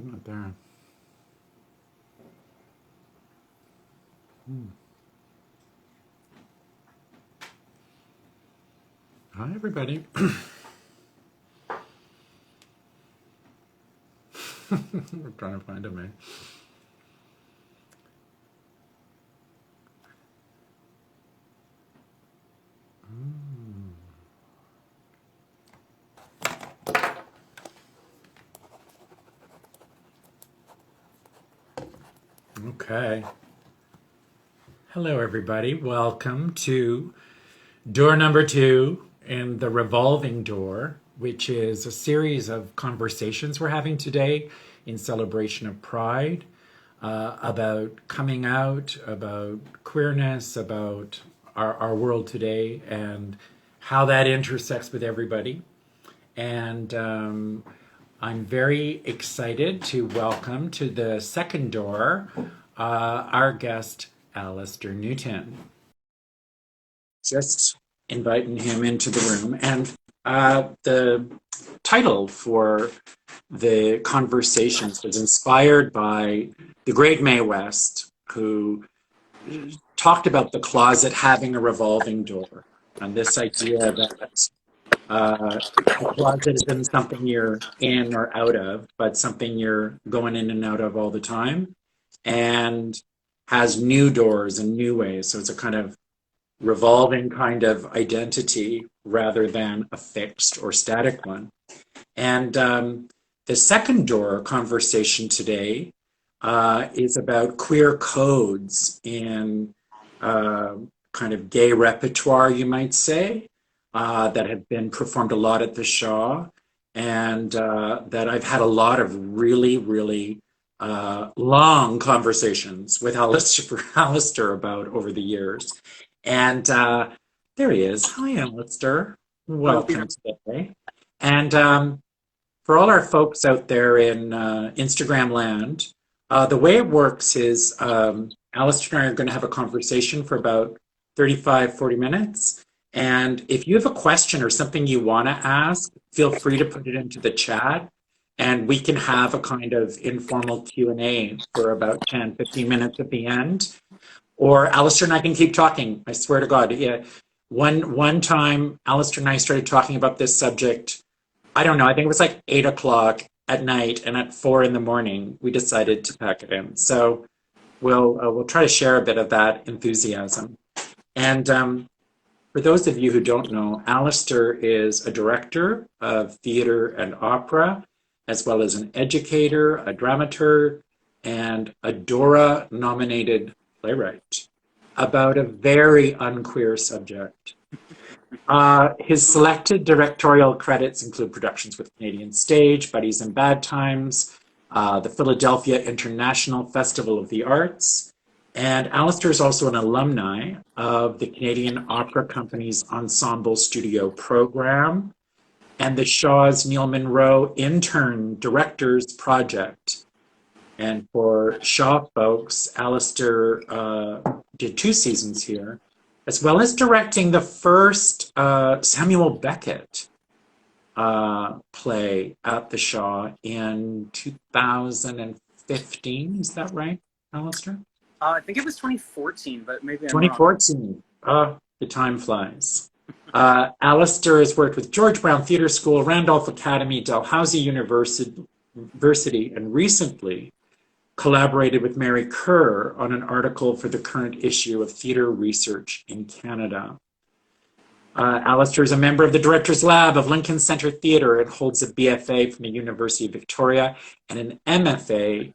Not there. Hi, everybody. We're trying to find a man. Okay. Hello, everybody. Welcome to door number 2 in the Revolving Door, which is a series of conversations we're having today in celebration of Pride, about coming out, about queerness, about our world today, and how that intersects with everybody. And I'm very excited to welcome to the second door our guest, Alistair Newton. Just inviting him into the room. And the title for the conversations was inspired by the great Mae West, who talked about the closet having a revolving door, and this idea that a closet isn't something you're in or out of, but something you're going in and out of all the time, and has new doors and new ways. So it's a kind of revolving kind of identity rather than a fixed or static one. And the second door conversation today is about queer codes in kind of gay repertoire, you might say, that have been performed a lot at the Shaw, and that I've had a lot of really long conversations with Alistair about over the years. And there he is. Hi, Alistair. Welcome today. And for all our folks out there in Instagram land, the way it works is Alistair and I are going to have a conversation for about 35-40 minutes. And if you have a question or something you want to ask, feel free to put it into the chat, and we can have a kind of informal Q&A for about 10-15 minutes at the end. Or Alistair and I can keep talking. I swear to God. Yeah. One time, Alistair and I started talking about this subject. I don't know. I think it was like 8 o'clock at night, and at 4 in the morning, we decided to pack it in. So we'll try to share a bit of that enthusiasm. And for those of you who don't know, Alistair is a director of theater and opera, as well as an educator, a dramaturg, and a Dora-nominated playwright about a very unqueer subject. His selected directorial credits include productions with Canadian Stage, Buddies in Bad Times, the Philadelphia International Festival of the Arts, and Alistair is also an alumni of the Canadian Opera Company's Ensemble Studio program and the Shaw's Neil Monroe Intern Directors Project. And for Shaw folks, Alistair did 2 seasons here, as well as directing the first Samuel Beckett play at the Shaw in 2015. Is that right, Alistair? I think it was 2014, but maybe I'm 2014. The time flies. Alistair has worked with George Brown Theatre School, Randolph Academy, Dalhousie University, and recently collaborated with Mary Kerr on an article for the current issue of Theatre Research in Canada. Alistair is a member of the Director's Lab of Lincoln Center Theatre and holds a BFA from the University of Victoria and an MFA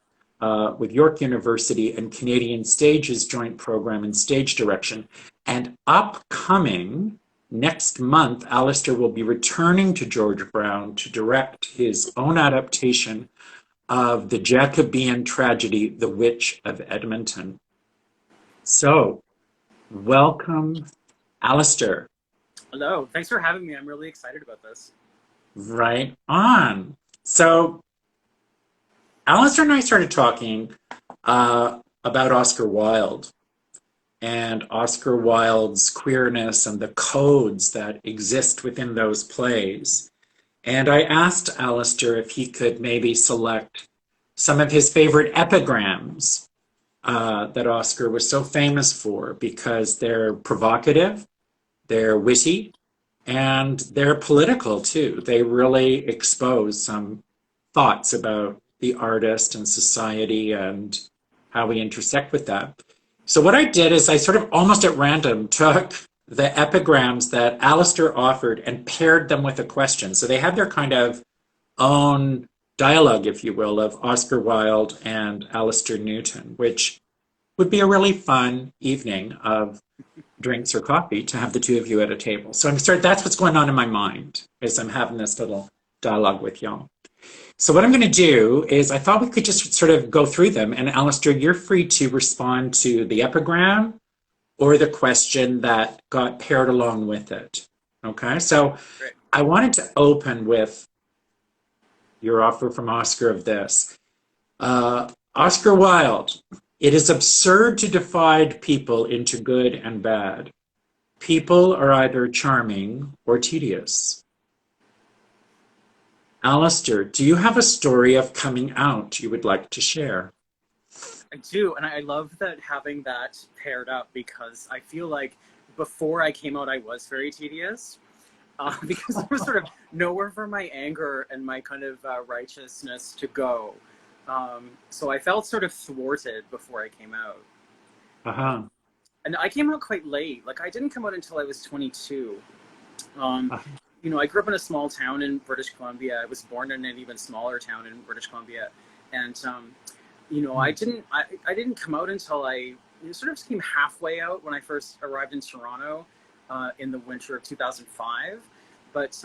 with York University and Canadian Stage's joint program in stage direction. And upcoming next month, Alistair will be returning to George Brown to direct his own adaptation of the Jacobean tragedy, The Witch of Edmonton. So, welcome, Alistair. Hello, thanks for having me. I'm really excited about this. Right on. So, Alistair and I started talking about Oscar Wilde and Oscar Wilde's queerness and the codes that exist within those plays. And I asked Alistair if he could maybe select some of his favorite epigrams that Oscar was so famous for because they're provocative, they're witty, and they're political too. They really expose some thoughts about the artist and society and how we intersect with that. So what I did is I sort of almost at random took the epigrams that Alistair offered and paired them with a question. So they had their kind of own dialogue, if you will, of Oscar Wilde and Alistair Newton, which would be a really fun evening of drinks or coffee to have the two of you at a table. So that's what's going on in my mind as I'm having this little dialogue with y'all. So what I'm going to do is I thought we could just sort of go through them. And Alistair, you're free to respond to the epigram or the question that got paired along with it. Okay, so Great. I wanted to open with your offer from Oscar of this. Oscar Wilde, it is absurd to divide people into good and bad. People are either charming or tedious. Alistair, do you have a story of coming out you would like to share? I do, and I love that having that paired up because I feel like before I came out, I was very tedious because there was sort of nowhere for my anger and my kind of righteousness to go. So I felt sort of thwarted before I came out. Uh-huh. And I came out quite late. Like, I didn't come out until I was 22. You know, I grew up in a small town in British Columbia. I was born in an even smaller town in British Columbia. And, you know, I didn't come out until I sort of came halfway out when I first arrived in Toronto in the winter of 2005. But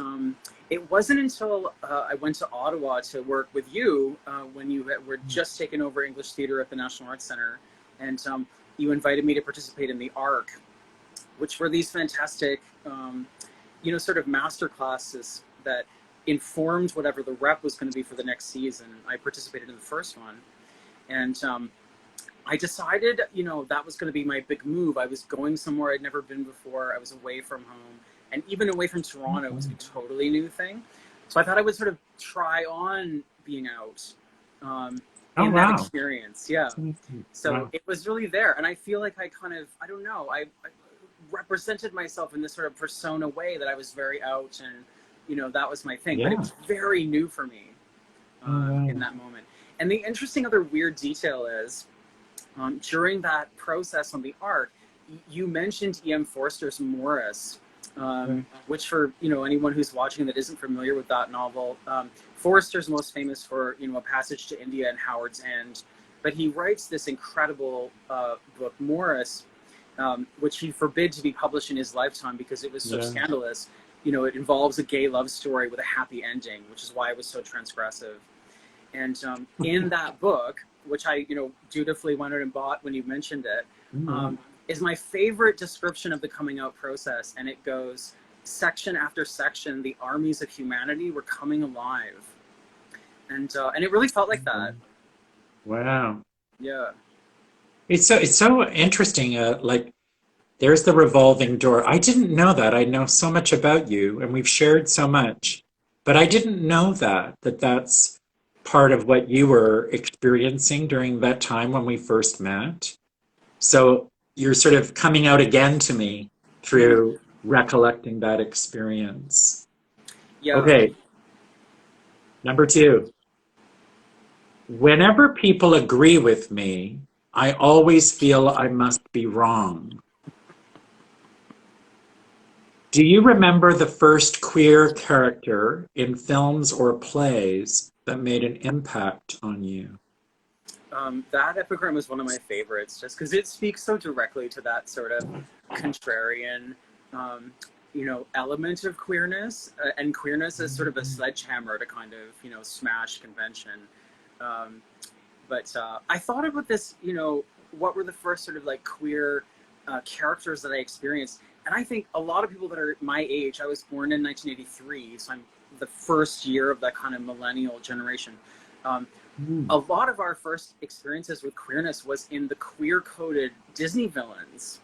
it wasn't until I went to Ottawa to work with you when you were just taking over English theatre at the National Arts Centre. And you invited me to participate in the ARC, which were these fantastic, you know, sort of master classes that informed whatever the rep was going to be for the next season. I participated in the first one. And I decided, you know, that was going to be my big move. I was going somewhere I'd never been before. I was away from home. And even away from Toronto was a totally new thing. So I thought I would sort of try on being out in that experience. Yeah. So it was really there. And I feel like I kind of, I don't know, I represented myself in this sort of persona way that I was very out and, you know, that was my thing. But it was very new for me in that moment. And the interesting other weird detail is during that process on the ARC, you mentioned E.M. Forster's Morris, which for, you know, anyone who's watching that isn't familiar with that novel, Forster's most famous for, you know, A Passage to India and Howard's End, but he writes this incredible book, Morris, which he forbid to be published in his lifetime because it was so scandalous. You know, it involves a gay love story with a happy ending, which is why it was so transgressive. And in that book, which I, you know, dutifully went out and bought when you mentioned it, is my favorite description of the coming out process. And it goes, section after section, the armies of humanity were coming alive. And it really felt like that. Wow. Yeah. It's so interesting. Like, there's the revolving door. I didn't know that. I know so much about you, and we've shared so much, but I didn't know that's part of what you were experiencing during that time when we first met. So you're sort of coming out again to me through recollecting that experience. Yeah. Okay. Number 2. Whenever people agree with me, I always feel I must be wrong. Do you remember the first queer character in films or plays that made an impact on you? That epigram is one of my favorites just because it speaks so directly to that sort of contrarian, you know, element of queerness, and queerness is sort of a sledgehammer to kind of, you know, smash convention. But I thought about this, you know, what were the first sort of like queer characters that I experienced? And I think a lot of people that are my age, I was born in 1983, so I'm the first year of that kind of millennial generation. A lot of our first experiences with queerness was in the queer-coded Disney villains.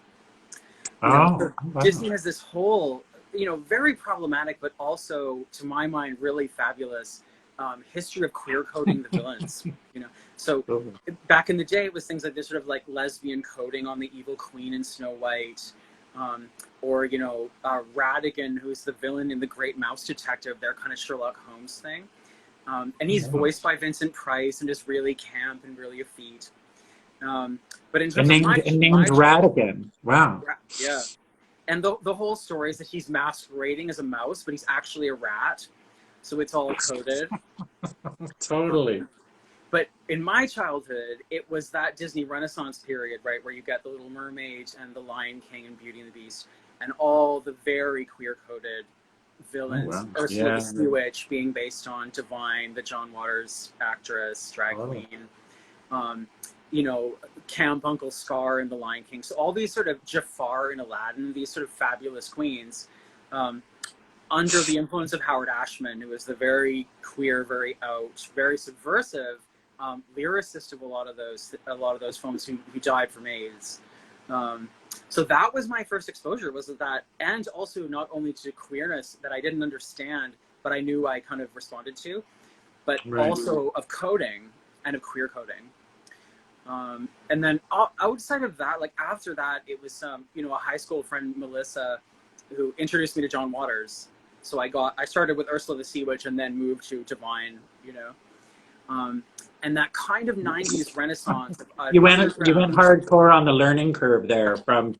Disney has this whole, you know, very problematic, but also, to my mind, really fabulous history of queer coding the villains. You know, so Oh. back in the day, it was things like this sort of like lesbian coding on the evil queen in Snow White, or you know, Radigan, who's the villain in The Great Mouse Detective, their kind of Sherlock Holmes thing, and he's voiced by Vincent Price and is really camp and really effete. But in terms of named Radigan. Wow. yeah. And the whole story is that he's masquerading as a mouse, but he's actually a rat. So it's all coded. Totally. But in my childhood, it was that Disney Renaissance period, right, where you get The Little Mermaid and The Lion King and Beauty and the Beast, and all the very queer-coded villains. Oh, wow. Ursula the Sea Witch being based on Divine, the John Waters actress, drag queen. You know, Camp Uncle Scar in The Lion King. So all these sort of Jafar in Aladdin, these sort of fabulous queens, under the influence of Howard Ashman, who was the very queer, very out, very subversive lyricist of a lot of those films who died from AIDS. So that was my first exposure, was that, and also not only to queerness that I didn't understand, but I knew I kind of responded to, but also of coding and of queer coding. And then outside of that, like after that, it was you know, a high school friend, Melissa, who introduced me to John Waters. So I started with Ursula the Sea Witch and then moved to Divine, you know. And that kind of 90s renaissance. You went hardcore on the learning curve there, from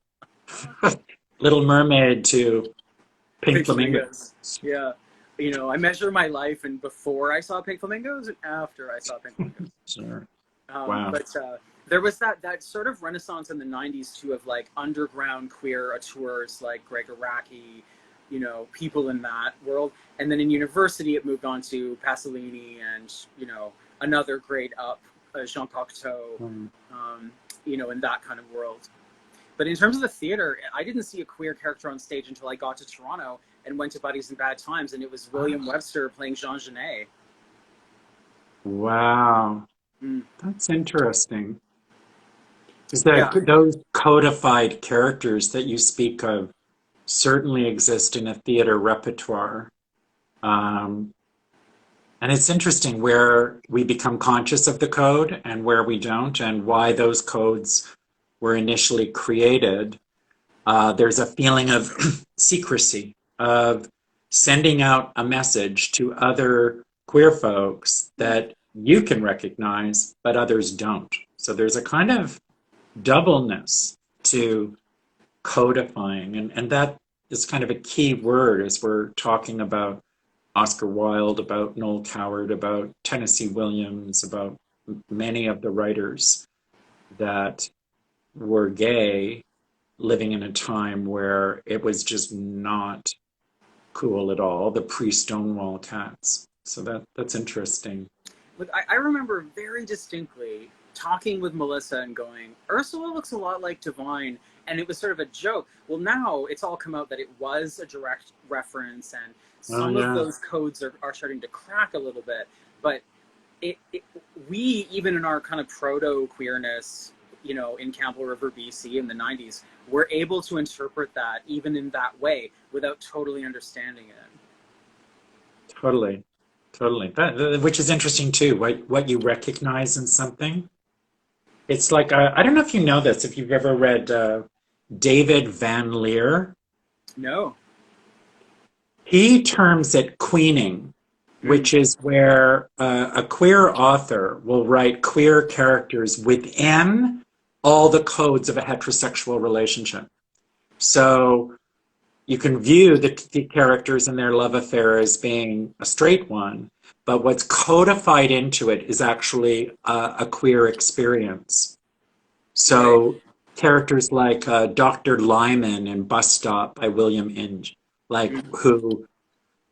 Little Mermaid to Pink Flamingos. Yeah. You know, I measure my life in before I saw Pink Flamingos and after I saw Pink Flamingos. Sure. Wow. But there was that sort of renaissance in the 90s too, of like underground queer auteurs like Greg Araki, you know, people in that world. And then in university, it moved on to Pasolini and, you know, another grade up, Jean Cocteau, you know, in that kind of world. But in terms of the theater, I didn't see a queer character on stage until I got to Toronto and went to Buddies in Bad Times, and it was William Webster playing Jean Genet. Wow. That's interesting. Is that those codified characters that you speak of certainly exist in a theater repertoire. And it's interesting where we become conscious of the code and where we don't, and why those codes were initially created. There's a feeling of secrecy, of sending out a message to other queer folks that you can recognize, but others don't. So there's a kind of doubleness to codifying, and that is kind of a key word as we're talking about Oscar Wilde, about Noel Coward, about Tennessee Williams, about many of the writers that were gay, living in a time where it was just not cool at all, the pre-Stonewall cats. So that's interesting. Look, I remember very distinctly talking with Melissa and going, Ursula looks a lot like Divine, and it was sort of a joke. Well, now it's all come out that it was a direct reference, and some of those codes are starting to crack a little bit. But we, even in our kind of proto-queerness, you know, in Campbell River, BC in the 90s, were able to interpret that even in that way without totally understanding it. Totally. Which is interesting too, what you recognize in something. It's like, I don't know if you know this, if you've ever read David Van Leer. No. He terms it queening, which is where a queer author will write queer characters within all the codes of a heterosexual relationship. So you can view the characters and their love affair as being a straight one, but what's codified into it is actually a queer experience. So characters like Dr. Lyman in Bus Stop by William Inge, like who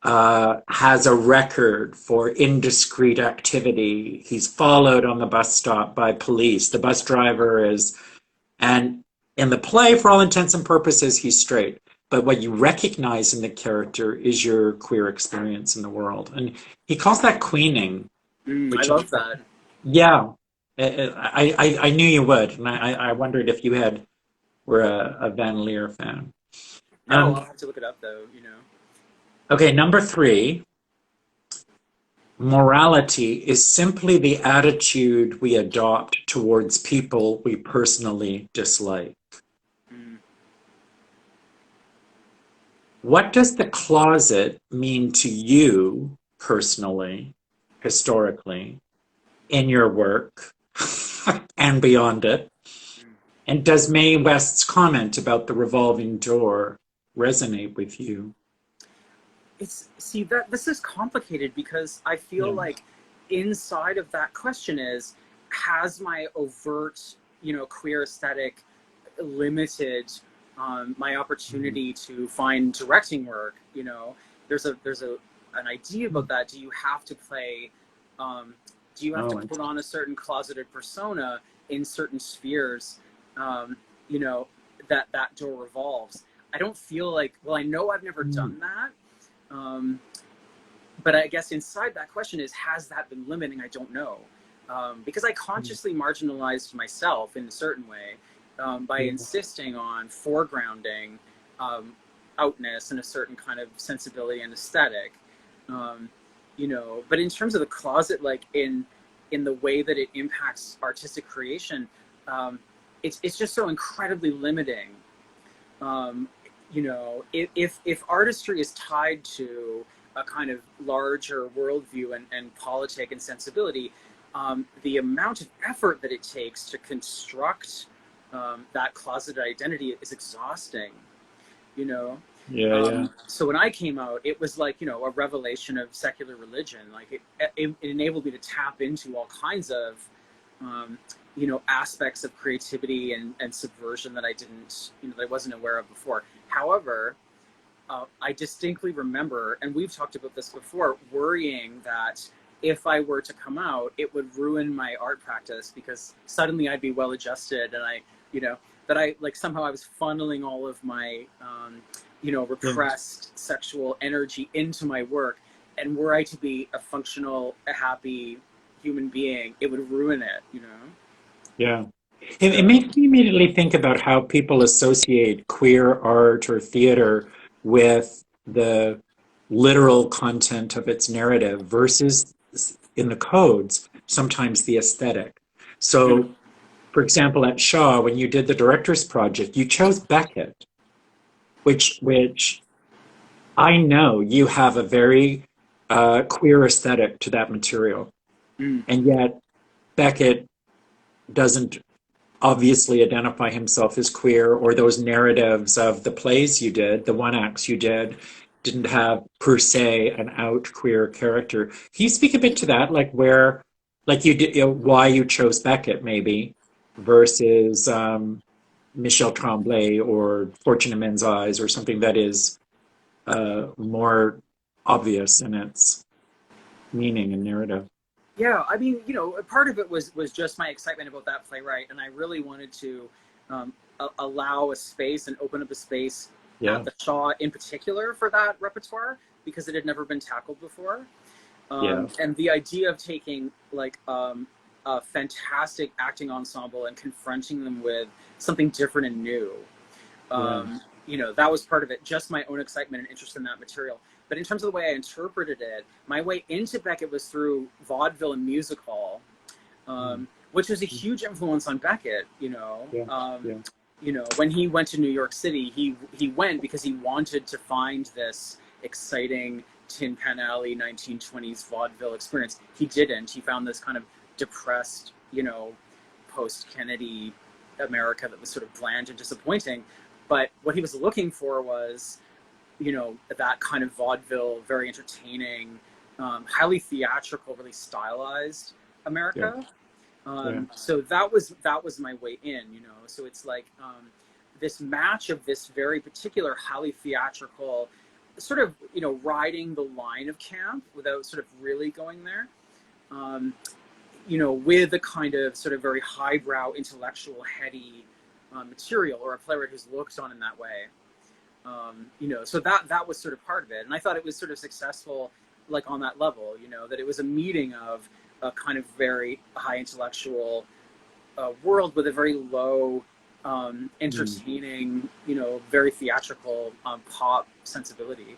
has a record for indiscreet activity. He's followed on the bus stop by police. The bus driver is, and in the play, for all intents and purposes, he's straight. But what you recognize in the character is your queer experience in the world. And he calls that queening. I love that. Yeah. I knew you would. And I wondered if you were a Van Leer fan. No, I'll have to look it up though, you know. Okay, number 3. morality is simply the attitude we adopt towards people we personally dislike. Mm. What does the closet mean to you personally, historically, in your work and beyond it? Mm. And does Mae West's comment about the revolving door resonate with you? See that this is complicated because I feel Yeah. like inside of that question is, has my overt, queer aesthetic limited my Mhm. opportunity to find directing work? There's an idea about that. Do you have to play? Do you have to Oh, I put see. on a certain closeted persona in certain spheres? Um, you know that door revolves. I don't feel like. Well, I know I've never Mm. done that. Um, but I guess inside that question is, has that been limiting? I don't know. Because I consciously marginalized myself in a certain way by Yeah. insisting on foregrounding outness and a certain kind of sensibility and aesthetic. Um, but in terms of the closet, like in the way that it impacts artistic creation, um, it's just so incredibly limiting. um, if artistry is tied to a kind of larger worldview and politic and sensibility, the amount of effort that it takes to construct that closeted identity is exhausting. you know Yeah, yeah. so when I came out, it was like, a revelation of secular religion. Like it enabled me to tap into all kinds of um, aspects of creativity and subversion that I didn't, that I wasn't aware of before. However, I distinctly remember, and we've talked about this before, worrying that if I were to come out, it would ruin my art practice because suddenly I'd be well adjusted, and you know, that I like somehow I was funneling all of my, Yeah. repressed sexual energy into my work, and were I to be a functional, a happy human being, it would ruin it. Yeah. It So. makes me immediately think about how people associate queer art or theater with the literal content of its narrative versus in the codes, sometimes the aesthetic. Mm. So, for example, at Shaw, when you did the director's project, you chose Beckett, which I know you have a very queer aesthetic to that material, Mm. and yet Beckett doesn't obviously identify himself as queer, or those narratives of the plays you did, the one acts you did, didn't have per se an out queer character. Can you speak a bit to that, like where, like you did, why you chose Beckett maybe versus Michel Tremblay or Fortune in Men's Eyes or something that is more obvious in its meaning and narrative? Yeah, I mean, part of it was just my excitement about that playwright, and I really wanted to allow a space and open up a space at Yeah, the Shaw in particular for that repertoire because it had never been tackled before. yeah, And the idea of taking like a fantastic acting ensemble and confronting them with something different and new, yeah, that was part of it. Just my own excitement and interest in that material. But in terms of the way I interpreted it, my way into Beckett was through vaudeville and music hall, mm, which was a huge influence on Beckett. yeah, yeah, When he went to New York City, he went because he wanted to find this exciting Tin Pan Alley 1920s vaudeville experience. He didn't. He found this kind of depressed, post Kennedy America that was sort of bland and disappointing. But what he was looking for was, that kind of vaudeville, very entertaining, highly theatrical, really stylized yeah, America. yeah. So that was my way in. So it's like this match of this very particular, highly theatrical, sort of riding the line of camp without sort of really going there. Um, with a kind of sort of very highbrow, intellectual, heady material, or a playwright who's looked on in that way. So that was sort of part of it, and I thought it was sort of successful, like on that level. That it was a meeting of a kind of very high intellectual world with a very low, Mm. entertaining, very theatrical pop sensibility.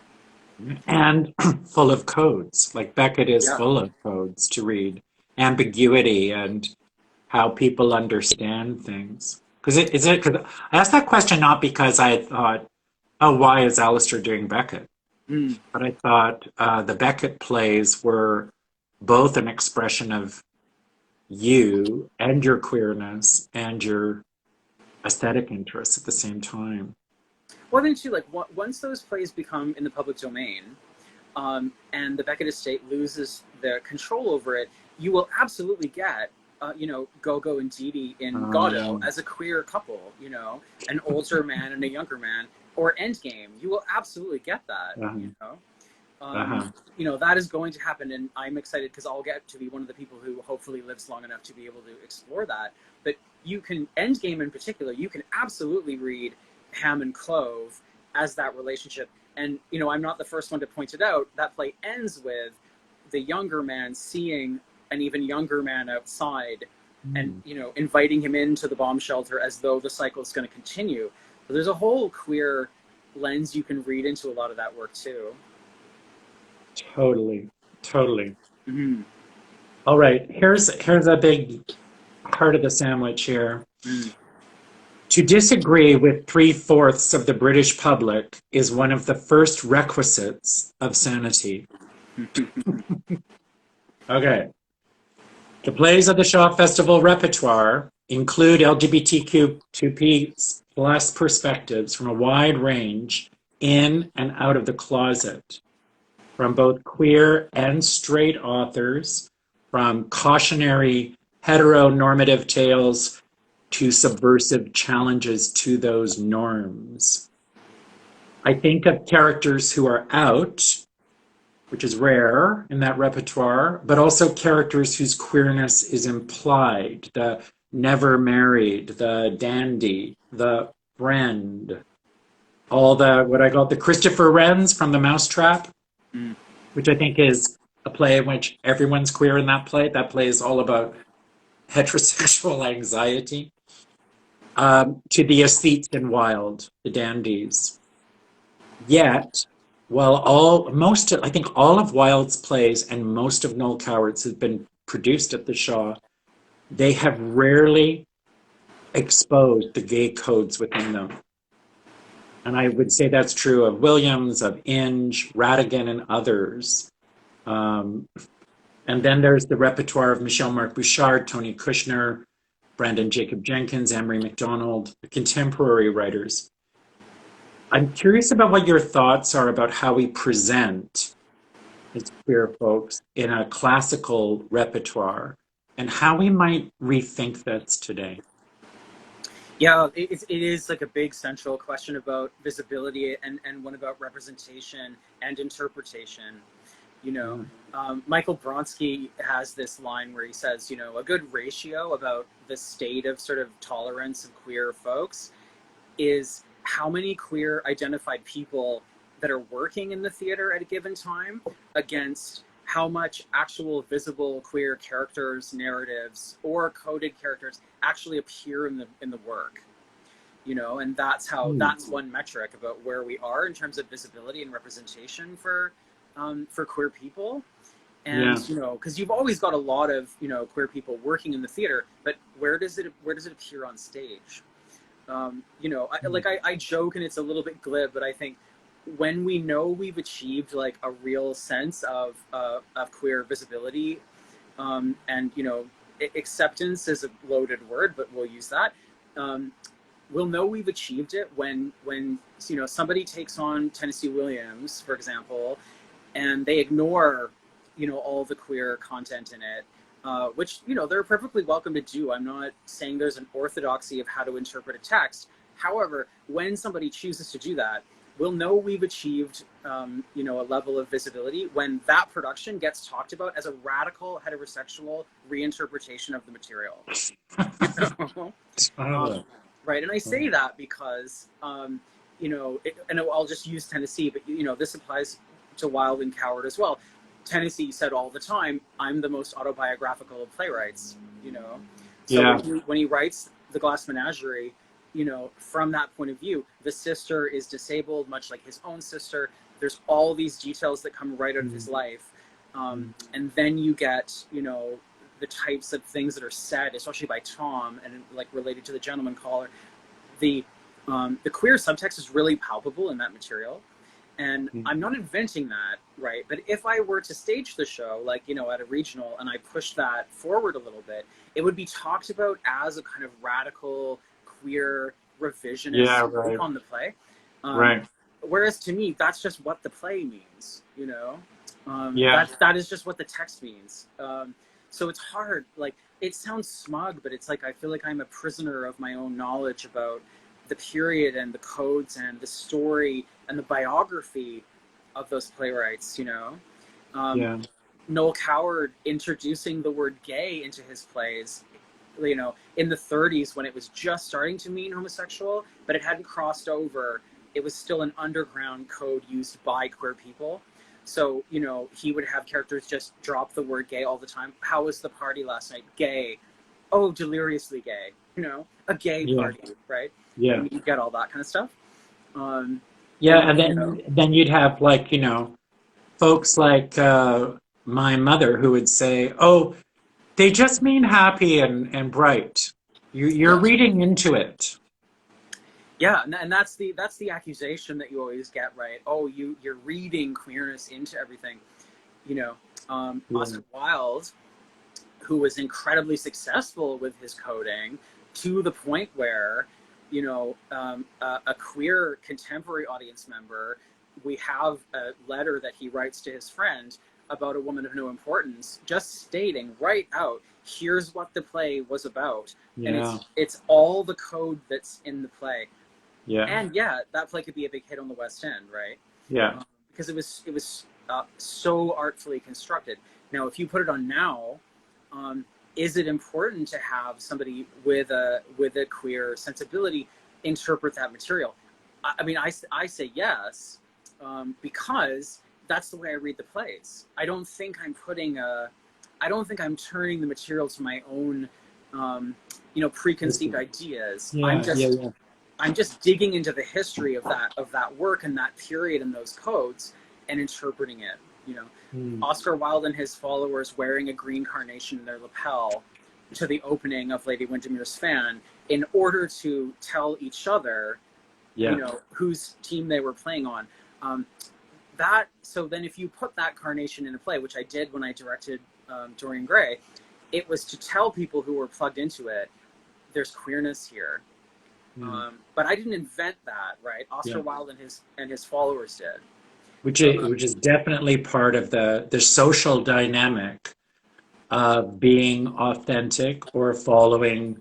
and full of codes. Like Beckett is Yeah. full of codes to read, ambiguity and how people understand things. Because I asked that question not because I thought, oh, why is Alistair doing Beckett? Mm. But I thought the Beckett plays were both an expression of you and your queerness and your aesthetic interests at the same time. Well, I think too, like once those plays become in the public domain, and the Beckett estate loses their control over it, you will absolutely get, Gogo and Dee Dee in Godot Um, as a queer couple, an older man and a younger man, or Endgame. You will absolutely get that, uh-huh, Um, uh-huh. that is going to happen, and I'm excited because I'll get to be one of the people who hopefully lives long enough to be able to explore that. But you can, Endgame in particular, you can absolutely read Ham and Clove as that relationship. And, I'm not the first one to point it out. That play ends with the younger man seeing an even younger man outside and, Hmm. inviting him into the bomb shelter as though the cycle is going to continue. But there's a whole queer lens you can read into a lot of that work too. Totally, totally. Mm-hmm. All right, here's a big part of the sandwich here. Mm. To disagree with three-fourths of the British public is one of the first requisites of sanity. Okay. The plays of the Shaw Festival repertoire include LGBTQ2P plus perspectives from a wide range in and out of the closet, from both queer and straight authors, from cautionary heteronormative tales to subversive challenges to those norms. I think of characters who are out, which is rare in that repertoire, but also characters whose queerness is implied, the never married, the dandy, the friend, all the, what I call the Christopher Wrens from The Mousetrap, Mm. which I think is a play in which everyone's queer in that play. That play is all about heterosexual anxiety. To the aesthetes in Wilde, the dandies. Yet, while I think all of Wilde's plays and most of Noel Coward's have been produced at the Shaw, they have rarely exposed the gay codes within them. And I would say that's true of Williams, of Inge, Radigan, and others. Um, and then there's the repertoire of Michel Marc Bouchard, Tony Kushner, Brandon Jacob Jenkins, Amory MacDonald, the contemporary writers. I'm curious about what your thoughts are about how we present as queer folks in a classical repertoire and how we might rethink this today. Yeah, it is like a big central question about visibility and one about representation and interpretation. You know, Yeah. Michael Bronsky has this line where he says, a good ratio about the state of sort of tolerance of queer folks is how many queer identified people that are working in the theater at a given time against how much actual visible queer characters, narratives, or coded characters actually appear in the work. And that's one metric about where we are in terms of visibility and representation for queer people. And Yeah. because you've always got a lot of queer people working in the theater, but where does it appear on stage? I joke and it's a little bit glib, but I think when we know we've achieved like a real sense of queer visibility, and acceptance is a loaded word, but we'll use that. We'll know we've achieved it when somebody takes on Tennessee Williams, for example, and they ignore all the queer content in it. Which they're perfectly welcome to do. I'm not saying there's an orthodoxy of how to interpret a text. However, when somebody chooses to do that, we'll know we've achieved a level of visibility when that production gets talked about as a radical heterosexual reinterpretation of the material. Totally. Right, and I say that because and I'll just use Tennessee, but this applies to Wilde and Coward as well. Tennessee said all the time, "I'm the most autobiographical of playwrights." So Yeah. when he writes The Glass Menagerie, from that point of view, the sister is disabled, much like his own sister. there's all these details that come right out of his life. And then you get, you know, the types of things that are said, especially by Tom, and like related to the gentleman caller. The queer subtext is really palpable in that material. And I'm not inventing that, right? But if I were to stage the show, like, you know, at a regional, and I pushed that forward a little bit, it would be talked about as a kind of radical, queer, revisionist take on the play. Whereas to me, that's just what the play means, you know? That is just what the text means. So it's hard. Like, it sounds smug, but it's like I feel like I'm a prisoner of my own knowledge about the period and the codes and the story and the biography of those playwrights, you know? Noel Coward introducing the word gay into his plays, you know, in the 30s when it was just starting to mean homosexual, but it hadn't crossed over. It was still an underground code used by queer people. So, you know, he would have characters just drop the word gay all the time. How was the party last night? Gay. Oh, deliriously gay. You know, a gay party, right? And you get all that kind of stuff. And then you'd have, like, you know, folks like my mother who would say, "Oh, they just mean happy and bright. You're reading into it." Yeah, and that's the accusation that you always get, right? Oh, you're reading queerness into everything. You know, Oscar Wilde, who was incredibly successful with his coding to the point where, you know, a queer contemporary audience member, we have a letter that he writes to his friend about a woman of no importance, just stating right out, here's what the play was about. And it's all the code that's in the play. And that play could be a big hit on the West End, right? Because it was so artfully constructed. Now, if you put it on now, is it important to have somebody with a queer sensibility interpret that material? I mean, I say yes, because that's the way I read the plays. I don't think I'm turning the material to my own, you know, preconceived ideas. I'm just digging into the history of that work and that period and those codes and interpreting it. You know, Oscar Wilde and his followers wearing a green carnation in their lapel to the opening of Lady Windermere's Fan in order to tell each other, you know, whose team they were playing on. So then if you put that carnation in a play, which I did when I directed Dorian Gray, it was to tell people who were plugged into it, there's queerness here. But I didn't invent that, right? Oscar Wilde and his followers did. Which is definitely part of the social dynamic of being authentic or following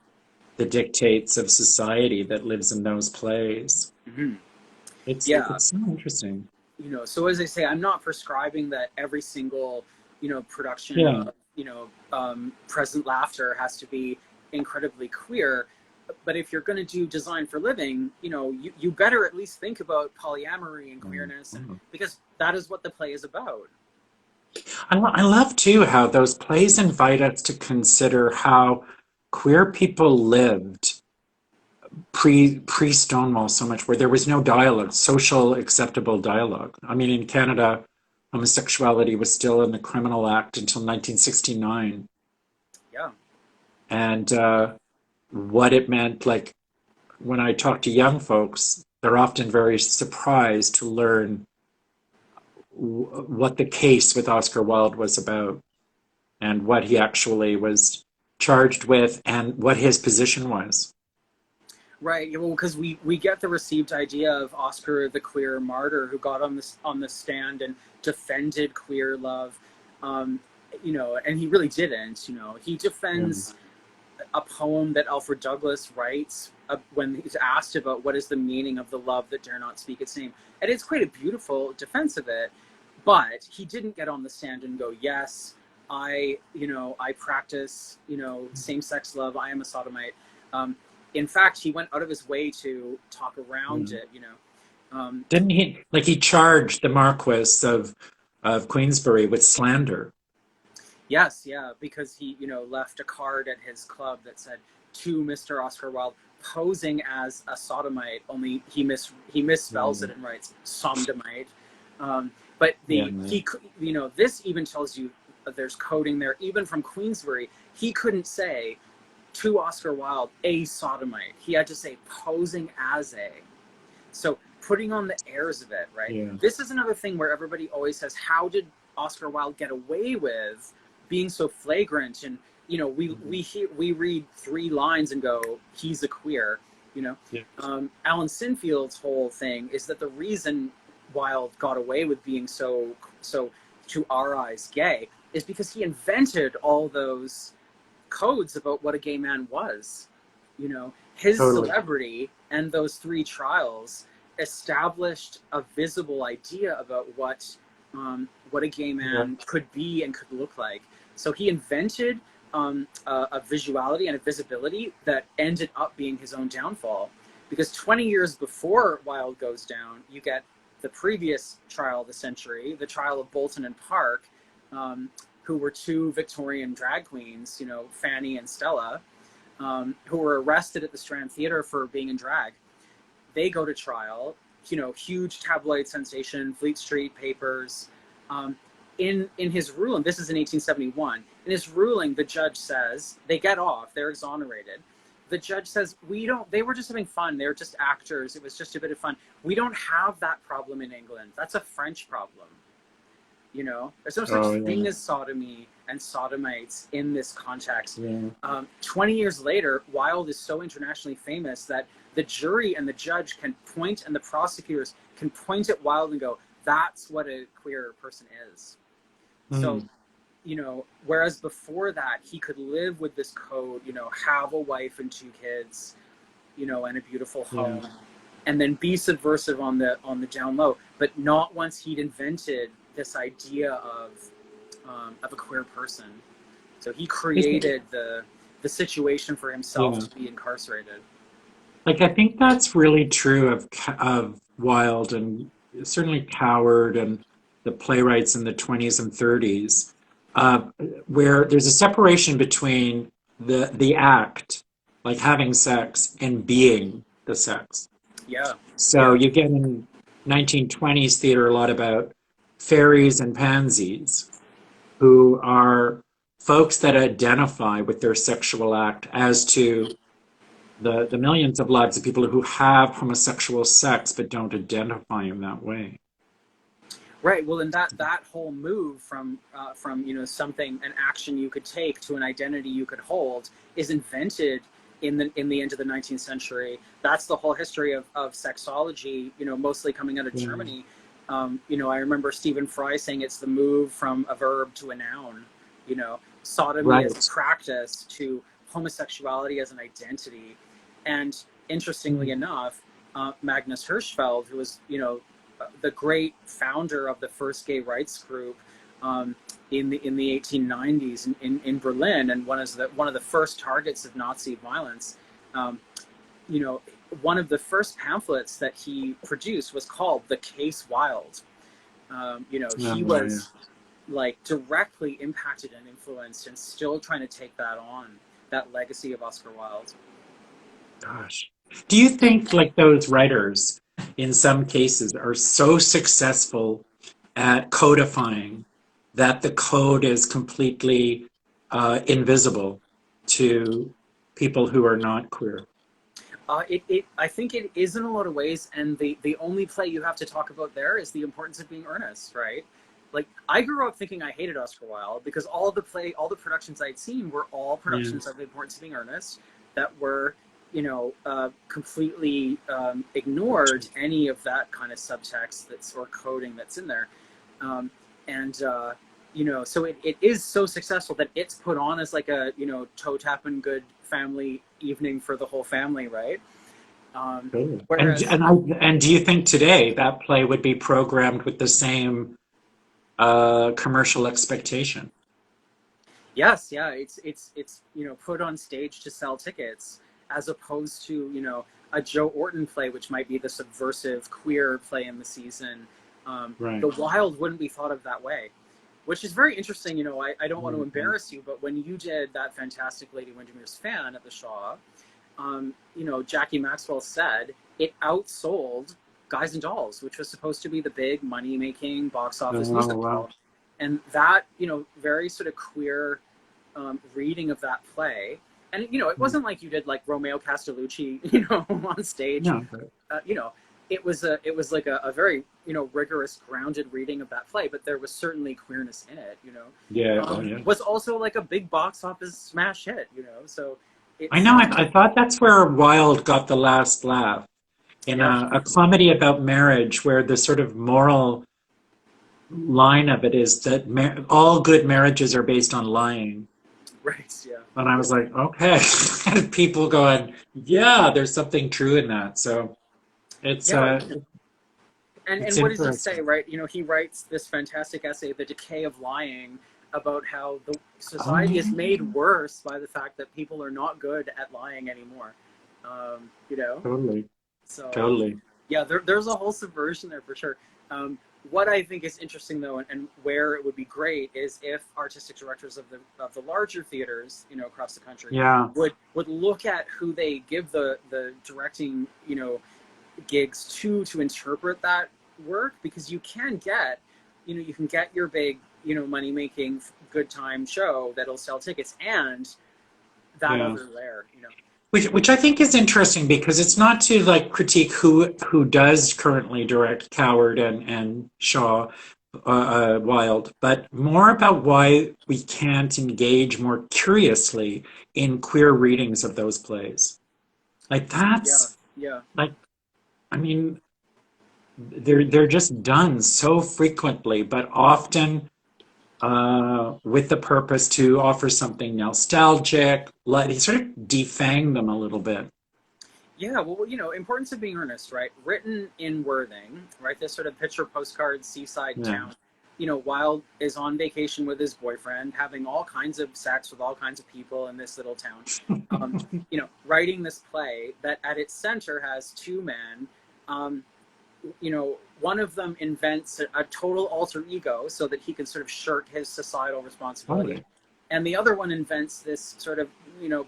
the dictates of society that lives in those plays. It's so interesting. You know, so as I say, I'm not prescribing that every single, you know, production of, you know, Present Laughter has to be incredibly queer. But if you're going to do design for living, you know, you better at least think about polyamory and queerness, because that is what the play is about. I love, too, how those plays invite us to consider how queer people lived pre-Stonewall so much, where there was no dialogue, social acceptable dialogue. I mean, in Canada, homosexuality was still in the Criminal Act until 1969. And what it meant, like, when I talk to young folks, they're often very surprised to learn what the case with Oscar Wilde was about and what he actually was charged with and what his position was. Right. Well, because we get the received idea of Oscar the queer martyr who got on the stand and defended queer love, you know, and he really didn't. You know, he defends a poem that Alfred Douglas writes when he's asked about what is the meaning of the love that dare not speak its name, and it's quite a beautiful defense of it. But he didn't get on the stand and go, "Yes, I practice, you know, same-sex love. I am a sodomite." In fact, he went out of his way to talk around it, you know. Didn't he? Like, he charged the Marquess of Queensberry with slander. Yes, yeah, because he, you know, left a card at his club that said, "To Mr. Oscar Wilde, posing as a sodomite," only he misspells it and writes sodomite. But Yeah. this even tells you that there's coding there, even from Queensbury. He couldn't say to Oscar Wilde a sodomite. He had to say posing as a. So putting on the airs of it, right? Yeah. This is another thing where everybody always says, how did Oscar Wilde get away with being so flagrant? And we read 3 lines and go, he's a queer. Yeah. Alan Sinfield's whole thing is that the reason Wilde got away with being so to our eyes gay is because he invented all those codes about what a gay man was. His Totally. celebrity and those 3 trials established a visible idea about what a gay man could be and could look like. So he invented a visuality and a visibility that ended up being his own downfall. Because 20 years before Wilde goes down, you get the previous trial of the century, the trial of Bolton and Park, who were 2 Victorian drag queens, Fanny and Stella, who were arrested at the Strand Theatre for being in drag. They go to trial, huge tabloid sensation, Fleet Street papers. In his ruling, this is in 1871, in his ruling, the judge says, they get off, they're exonerated. The judge says, they were just having fun. They were just actors. It was just a bit of fun. We don't have that problem in England. That's a French problem. There's no such thing as sodomy and sodomites in this context. Yeah. 20 years later, Wilde is so internationally famous that the jury and the judge can point, and the prosecutors can point at Wilde and go, that's what a queer person is. So, whereas before that, he could live with this code, have a wife and 2 kids, and a beautiful home, and then be subversive on the down low, but not once he'd invented this idea of a queer person. So he created the situation for himself to be incarcerated. Like, I think that's really true of Wilde, and certainly Coward and the playwrights in the 20s and 30s, where there's a separation between the act, like having sex, and being the sex. Yeah. So you get in 1920s theater a lot about fairies and pansies, who are folks that identify with their sexual act, as to the millions of lives of people who have homosexual sex but don't identify in that way. Right. Well, and that whole move from something, an action you could take, to an identity you could hold, is invented in the end of the 19th century. That's the whole history of sexology. Mostly coming out of Germany. I remember Stephen Fry saying it's the move from a verb to a noun. Sodomy as a practice to homosexuality as an identity. And interestingly enough, Magnus Hirschfeld, who was the great founder of the first gay rights group in the 1890s in Berlin, and one of the first targets of Nazi violence. One of the first pamphlets that he produced was called "The Case Wilde." He was like directly impacted and influenced, and still trying to take that on, that legacy of Oscar Wilde. Gosh, do you think like those writers, in some cases, are so successful at codifying that the code is completely invisible to people who are not queer? I think it is in a lot of ways, and the only play you have to talk about there is the importance of being earnest, right? Like, I grew up thinking I hated Oscar Wilde because all the productions I'd seen were all productions of the importance of being earnest, that were completely ignored any of that kind of subtext or coding that's in there. So it is so successful that it's put on as like a, toe tapping good family evening for the whole family, right? Whereas, and do you think today that play would be programmed with the same commercial expectation? Yes, yeah, it's put on stage to sell tickets, as opposed to a Joe Orton play, which might be the subversive queer play in the season. The Wilde wouldn't be thought of that way, which is very interesting. I don't want to embarrass you, but when you did that fantastic Lady Windermere's Fan at the Shaw, Jackie Maxwell said it outsold Guys and Dolls, which was supposed to be the big money-making box office Oh, wow. musical. And that, very sort of queer reading of that play. And, it wasn't like you did like Romeo Castellucci, on stage. No, but It was like a very, rigorous, grounded reading of that play, but there was certainly queerness in it, yeah, oh, yeah. Was also like a big box office smash hit, so it's, I know. I thought that's where Wilde got the last laugh in yeah, a comedy about marriage, where the sort of moral line of it is that all good marriages are based on lying. right, yeah. And I was like, okay. And people going, yeah, there's something true in that. So it's Yeah. And it's what does he say, interesting. right? He writes this fantastic essay, The Decay of Lying, about how the Oh, society is made worse by the fact that people are not good at lying anymore. You know? totally, So, totally. yeah, there's a whole subversion there for sure. What I think is interesting, though, and where it would be great is if artistic directors of the larger theaters, across the country, Yeah, would look at who they give the directing, gigs to interpret that work, because you can get, you can get your big, money making good time show that'll sell tickets, and that yeah. other layer, Which I think is interesting because it's not to like critique who does currently direct Coward and Shaw, Wilde, but more about why we can't engage more curiously in queer readings of those plays. Like Yeah, that's yeah, like, I mean, they're just done so frequently, but often with the purpose to offer something nostalgic, like sort of defang them a little bit. yeah. Well, importance of being earnest, right? Written in Worthing, right? This sort of picture postcard seaside Yeah. town. Wilde is on vacation with his boyfriend, having all kinds of sex with all kinds of people in this little town. Writing this play that at its center has two men. Um, one of them invents a total alter ego so that he can sort of shirk his societal responsibility. Totally. And the other one invents this sort of,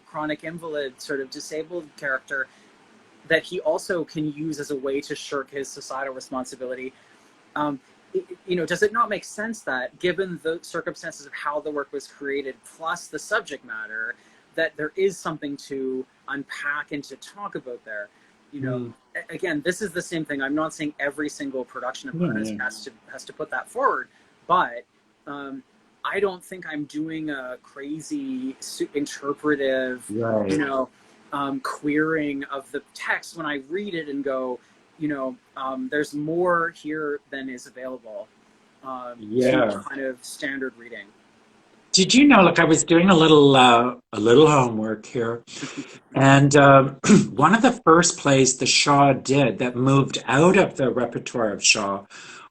chronic invalid, sort of disabled character that he also can use as a way to shirk his societal responsibility. Does it not make sense that, given the circumstances of how the work was created, plus the subject matter, that there is something to unpack and to talk about there? Mm. Again, this is the same thing. I'm not saying every single production of Yeah, Ernest yeah. has to put that forward, but I don't think I'm doing a crazy interpretive, Right. queering of the text when I read it and go, there's more here than is available to Yeah. kind of standard reading. Did you know, like I was doing a little homework here, and one of the first plays the Shaw did that moved out of the repertoire of Shaw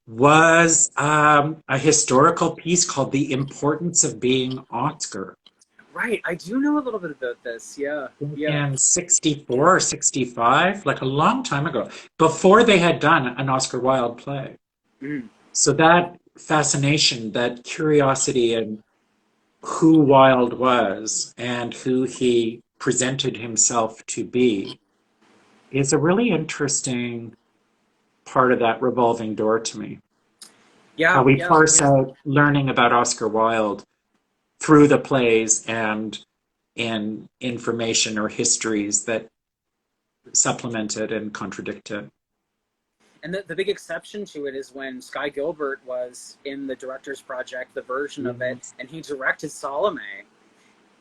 was a historical piece called "The Importance of Being Oscar" Right, I do know a little bit about this. Yeah, yeah. in 64 or 65, like a long time ago, before they had done an Oscar Wilde play. Mm. So that fascination, that curiosity, and who Wilde was and who he presented himself to be is a really interesting part of that revolving door to me. How Yeah, we yeah, parse yeah. out learning about Oscar Wilde through the plays and in information or histories that supplement it and contradict it. And the big exception to it is when Sky Gilbert was in the director's project, the version of it, Mhm. and he directed Salome,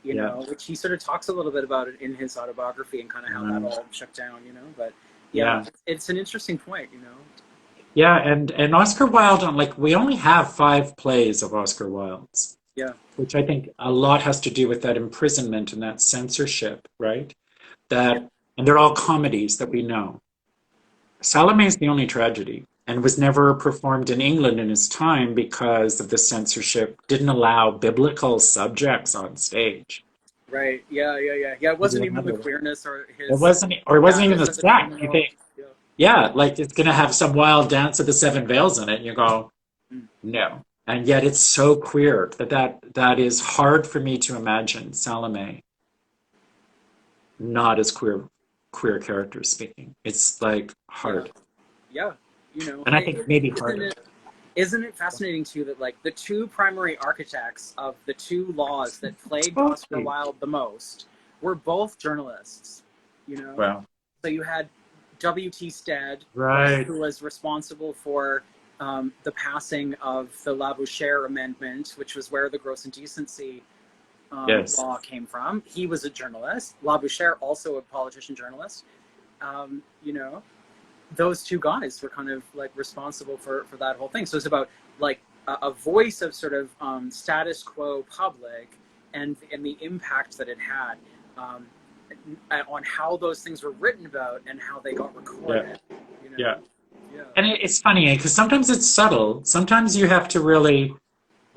Yeah. which he sort of talks a little bit about it in his autobiography and kind of how that Um, all shook down, But yeah, yeah. it's an interesting point. Yeah, and Oscar Wilde, like we only have 5 plays of Oscar Wilde's, Yeah, which I think a lot has to do with that imprisonment and that censorship, right? yeah, And they're all comedies that we know. Salome is the only tragedy and was never performed in England in his time because of the censorship, didn't allow biblical subjects on stage. right. Yeah, yeah, yeah. Yeah, it To do wasn't even the another. queerness or It his wasn't, or it wasn't even status the as a sex. You criminal. think, Yeah. yeah, like it's going to have some wild dance of the 7 veils in it. And you go, Mm. no. And yet it's so queer that is hard for me to imagine Salome not as queer characters speaking. It's like Yeah. hard. Yeah, you know, And I think maybe harder. isn't it fascinating too that like the two primary architects of the two laws that plagued Oscar Totally. Wilde the most were both journalists, you know? Well, So you had W.T. Stead, right, right. who was responsible for the passing of the Labouchere Amendment, which was where the gross indecency Yes. law came from. He was a journalist. Labouchere, also a politician journalist. You know, those two guys were kind of like responsible for that whole thing. So it's about like a voice of sort of status quo public and the impact that it had on how those things were written about and how they got recorded. Yeah. You know? Yeah. Yeah. And it's funny because sometimes it's subtle. Sometimes you have to really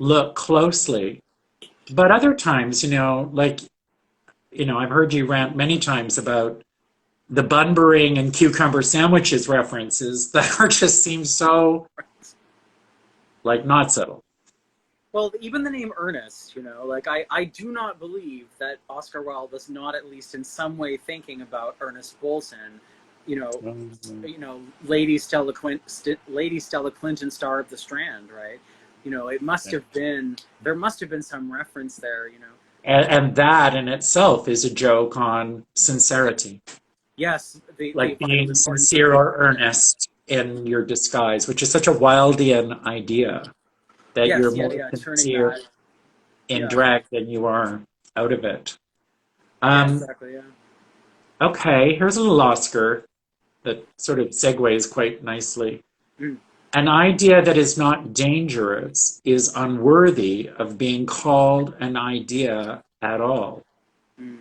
look closely. But other times, like, I've heard you rant many times about the Bunburying and cucumber sandwiches references that are just seem so like not subtle. Well, even the name Ernest, you know, like I do not believe that Oscar Wilde was not at least in some way thinking about Ernest Bolson, you know, Lady Stella Clinton, star of The Strand, right? You know, it must have been there must have been some reference there, you know. And that in itself is a joke on sincerity, Yes, the like vital being importance of sincere or earnest in your disguise, which is such a Wildean idea that you're yes, yeah, more yeah, turning sincere that, in yeah, drag than you are out of it. yeah, Um, exactly, yeah. okay, here's a little Oscar that sort of segues quite nicely. Mm. An idea that is not dangerous is unworthy of being called an idea at all. Mm.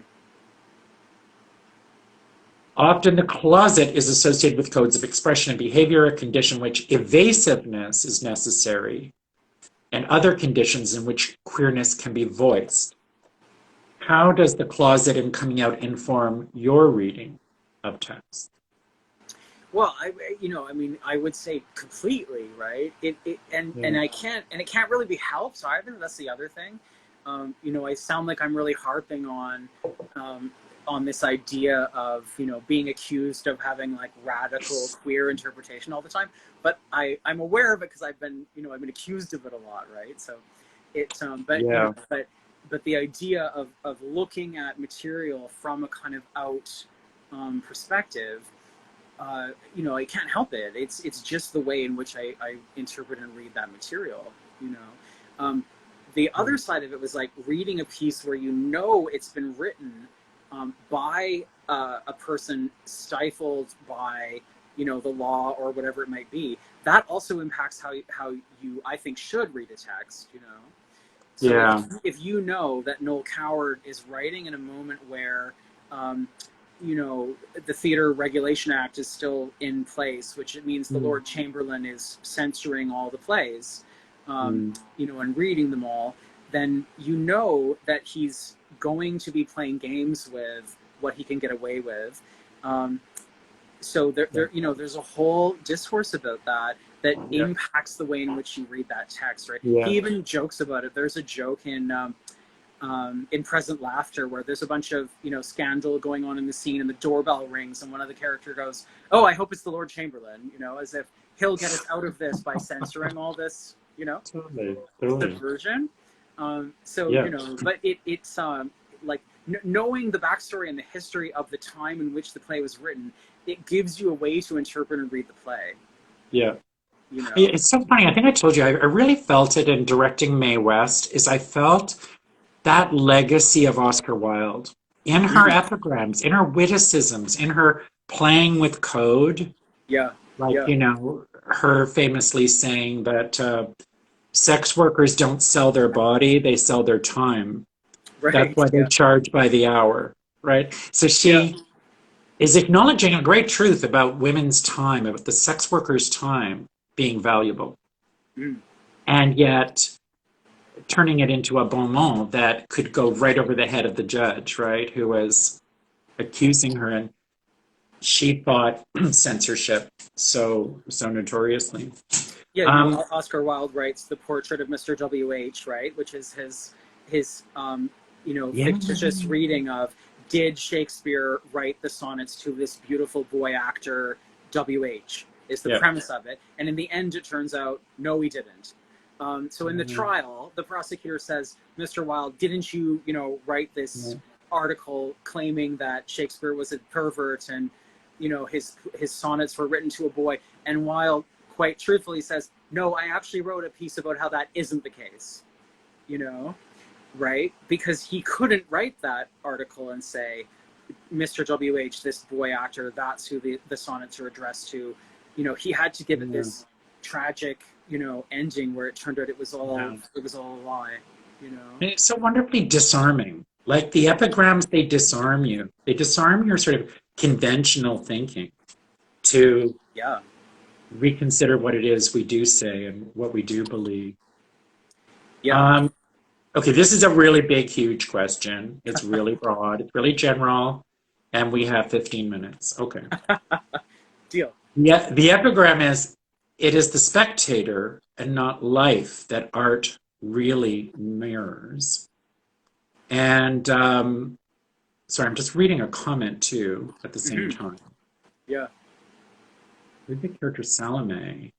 Often the closet is associated with codes of expression and behavior, a condition in which evasiveness is necessary, and other conditions in which queerness can be voiced. How does the closet and coming out inform your reading of text? Well, I mean, I would say completely, right? And Yeah. I can't, and it can't really be helped either. That's the other thing. You know, I sound like I'm really harping on this idea of, you know, being accused of having like radical queer interpretation all the time. But I'm aware of it because I've been accused of it a lot, right? So but you Yeah. know, but the idea of looking at material from a kind of out perspective. You know, I can't help it. It's just the way in which I interpret and read that material. You know, the other side of it was like reading a piece where you know it's been written by a person stifled by the law or whatever it might be. That also impacts how you I think should read a text. You know, so Yeah. if you know that Noel Coward is writing in a moment where you know, the Theatre Regulation Act is still in place, which it means the Mm. Lord Chamberlain is censoring all the plays, Mm. you know, and reading them all, then you know that he's going to be playing games with what he can get away with. So you know, there's a whole discourse about that Yeah. impacts the way in which you read that text, right? Yeah. He even jokes about it. There's a joke in Present Laughter where there's a bunch of scandal going on in the scene and the doorbell rings and one of the character goes, "Oh, I hope it's the Lord Chamberlain," as if he'll get us out of this by censoring all this Totally. Totally. subversion. So Yeah. but it's like knowing the backstory and the history of the time in which the play was written, it gives you a way to interpret and read the play. Yeah. It's so funny. I think I told you, I really felt it in directing Mae West, is I felt that legacy of Oscar Wilde in her epigrams, in her witticisms, in her playing with code. Yeah. Like, Yeah. her famously saying that sex workers don't sell their body, they sell their time. That's Right. why they Yeah. charge by the hour, right? So Yeah. she is acknowledging a great truth about women's time, about the sex workers' time being valuable. Mm. And yet turning it into a bon mot that could go right over the head of the judge, right, who was accusing her, and she fought censorship so notoriously. Yeah, Um, Oscar Wilde writes the portrait of Mr. W.H., right, which is his yeah, fictitious reading of, did Shakespeare write the sonnets to this beautiful boy actor W.H.? is the premise of it. And in the end, it turns out, no, he didn't. So in the trial, the prosecutor says, Mr. Wilde, didn't you, write this article claiming that Shakespeare was a pervert and, his sonnets were written to a boy? And Wilde quite truthfully says, no, I actually wrote a piece about how that isn't the case, right? Because he couldn't write that article and say, Mr. W.H., this boy actor, that's who the sonnets are addressed to. He had to give it this tragic, ending where it turned out it was all a lie, And it's so wonderfully disarming. Like the epigrams, they disarm you. They disarm your sort of conventional thinking to reconsider what it is we do say and what we do believe. Yeah. Okay, this is a really big, huge question. It's really broad. It's really general. And we have 15 minutes. Okay. Deal. Yeah, the epigram is, it is the spectator and not life that art really mirrors. And sorry, I'm just reading a comment too at the same time. Yeah. The character Salome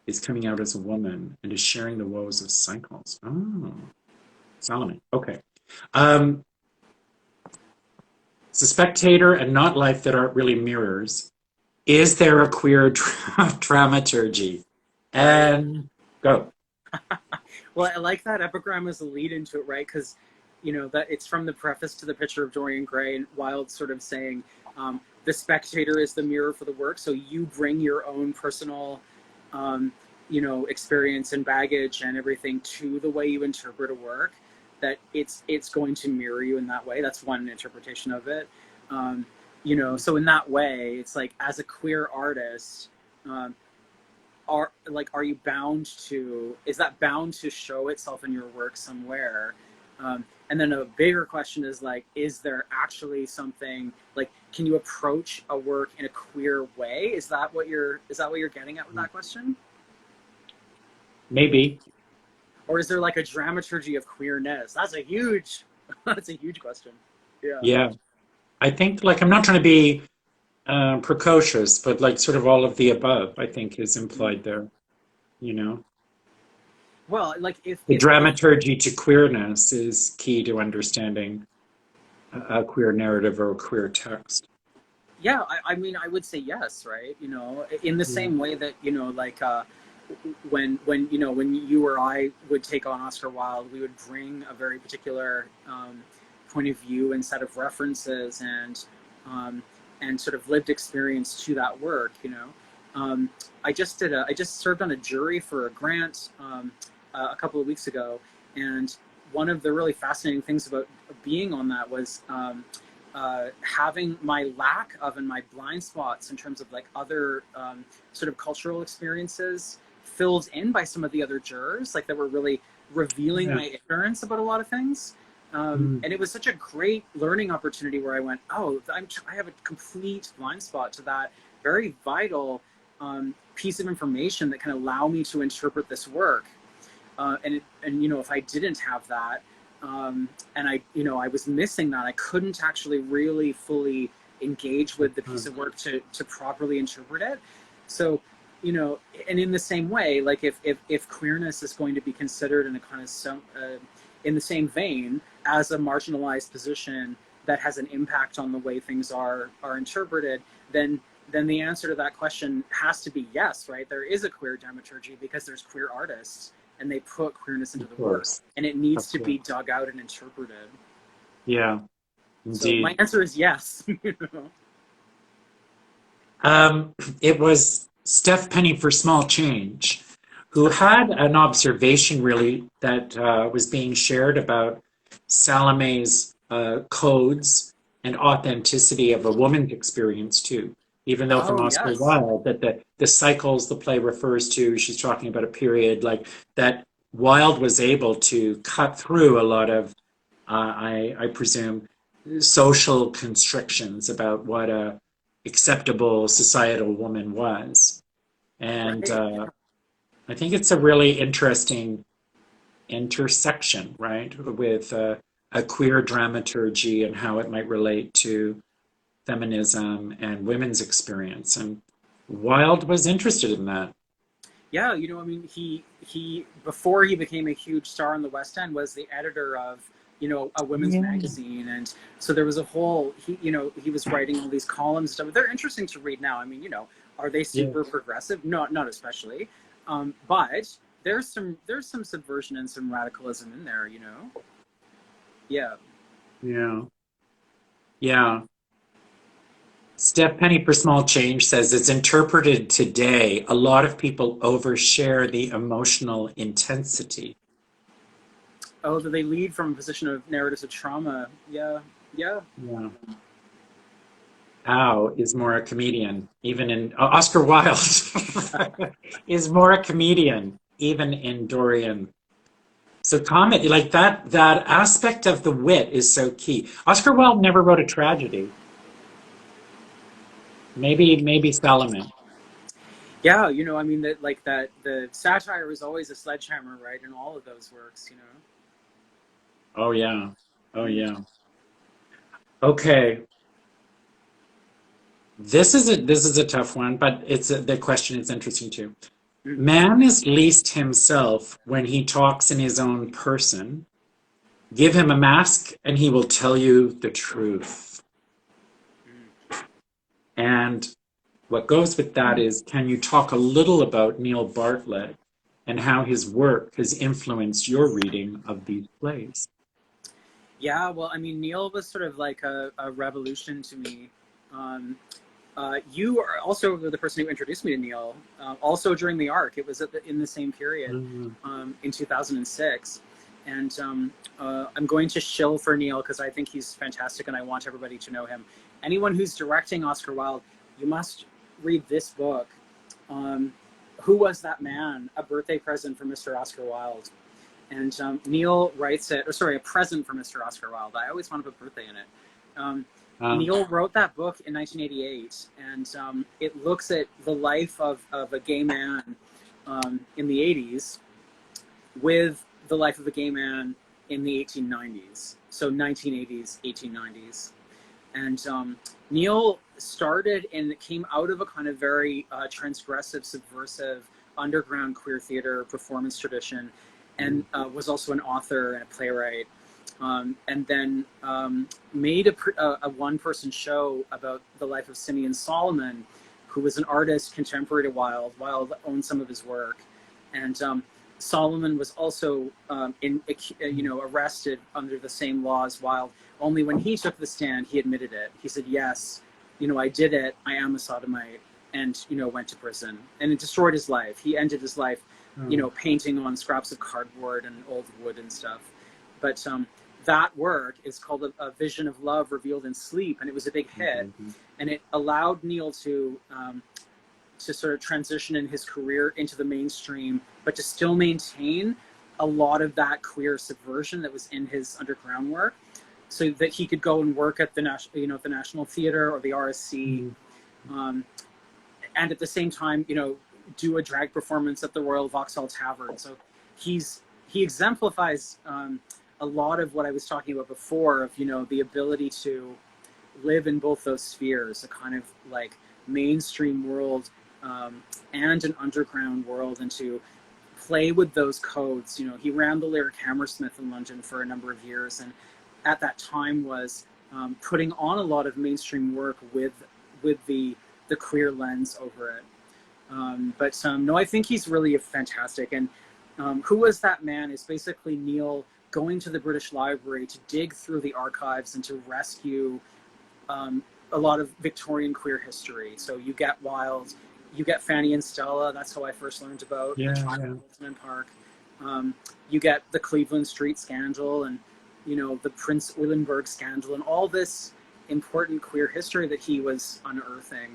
is coming out as a woman and is sharing the woes of cycles. Oh, Salome. Okay. It's the spectator and not life that art really mirrors. Is there a queer dramaturgy? And go. Well, I like that epigram as a lead into it, right? Because, that it's from the preface to the picture of Dorian Gray, and Wilde sort of saying, the spectator is the mirror for the work. So you bring your own personal, experience and baggage and everything to the way you interpret a work, that it's going to mirror you in that way. That's one interpretation of it. So in that way, it's like, as a queer artist, are you bound to, is that bound to show itself in your work somewhere? And then a bigger question is like, is there actually something, like, can you approach a work in a queer way? Is that what you're getting at with that question? Maybe. Or is there like a dramaturgy of queerness? That's a huge question. Yeah. Yeah. I think, like, I'm not trying to be precocious, but like sort of all of the above, I think, is implied there, Well, like the dramaturgy to queerness is key to understanding a queer narrative or a queer text. Yeah, I mean, I would say yes, right? In the same way that, like when you or I would take on Oscar Wilde, we would bring a very particular point of view and set of references and sort of lived experience to that work. I just served on a jury for a grant a couple of weeks ago, and one of the really fascinating things about being on that was having my lack of and my blind spots in terms of like other sort of cultural experiences filled in by some of the other jurors, like that were really revealing my ignorance about a lot of things. And it was such a great learning opportunity where I went, oh, I have a complete blind spot to that very vital piece of information that can allow me to interpret this work. And if I didn't have that, and I was missing that, I couldn't actually really fully engage with the piece of work to properly interpret it. So, and in the same way, like if queerness is going to be considered in a kind of in the same vein as a marginalized position that has an impact on the way things are interpreted, then the answer to that question has to be yes, right? There is a queer dramaturgy because there's queer artists and they put queerness into the work, and it needs to be dug out and interpreted. Yeah, indeed. So my answer is yes. It was Steph Penny for Small Change, who had an observation really that was being shared about Salome's codes and authenticity of a woman's experience too. Even though from Oscar Wilde, that the cycles the play refers to, she's talking about a period like that Wilde was able to cut through a lot of, I presume, social constrictions about what a acceptable societal woman was. And I think it's a really interesting intersection, right, with a queer dramaturgy and how it might relate to feminism and women's experience. And Wilde was interested in that. Yeah, I mean, he before he became a huge star in the West End was the editor of a women's Yeah. magazine, and so there was a whole he was writing all these columns and stuff. They're interesting to read now. I mean, are they Yeah. super progressive? No, not especially, but there's some subversion and some radicalism in there. Yeah. Yeah. Yeah. Step Penny per Small Change says it's interpreted today. A lot of people overshare the emotional intensity. Oh, that they lead from a position of narratives of trauma. Yeah, yeah. Yeah. Al is more a comedian, even in Oscar Wilde is more a comedian, even in Dorian. So comedy, like that aspect of the wit is so key. Oscar Wilde never wrote a tragedy. Maybe Salomon. Yeah, I mean that like that the satire is always a sledgehammer, right, in all of those works. Oh yeah. Oh Mm. yeah. Okay. This is a tough one, but the question is interesting too. Mm. Man is least himself when he talks in his own person. Give him a mask and he will tell you the truth. Mm. And what goes with that is, can you talk a little about Neil Bartlett and how his work has influenced your reading of these plays? Yeah, well, I mean, Neil was sort of like a revolution to me. Um, you are also the person who introduced me to Neil. Also during the arc, it was in the same period, Mhm. in 2006. And I'm going to shill for Neil because I think he's fantastic and I want everybody to know him. Anyone who's directing Oscar Wilde, you must read this book. Um, Who Was That Man? A Birthday Present for Mr. Oscar Wilde. And Neil writes it, or sorry, a present for Mr. Oscar Wilde. I always want to put birthday in it. Um, Um, Neil wrote that book in 1988, and it looks at the life of a gay man in the 80s with the life of a gay man in the 1890s. So 1980s, 1890s. And Neil started and came out of a kind of very transgressive, subversive, underground queer theater performance tradition, and was also an author and a playwright. And then made a one-person show about the life of Simeon Solomon, who was an artist contemporary to Wilde. Wilde owned some of his work, and Solomon was also arrested under the same law as Wilde. Only when he took the stand, he admitted it. He said, "Yes, I did it. I am a sodomite," and went to prison, and it destroyed his life. He ended his life, painting on scraps of cardboard and old wood and stuff. But that work is called a Vision of Love Revealed in Sleep, and it was a big hit, and it allowed Neil to sort of transition in his career into the mainstream, but to still maintain a lot of that queer subversion that was in his underground work, so that he could go and work at the National Theater or the RSC, and at the same time, do a drag performance at the Royal Vauxhall Tavern. So he exemplifies a lot of what I was talking about before, of the ability to live in both those spheres, a kind of like mainstream world and an underground world, and to play with those codes. He ran the Lyric Hammersmith in London for a number of years, and at that time was putting on a lot of mainstream work with the queer lens over it. But no, I think he's really fantastic. And Who Was That Man is basically Neil going to the British Library to dig through the archives and to rescue a lot of Victorian queer history. So you get Wilde, you get Fanny and Stella. That's how I first learned about the trial in Bolton Park. You get the Cleveland Street scandal, and the Prince Eulenburg scandal, and all this important queer history that he was unearthing.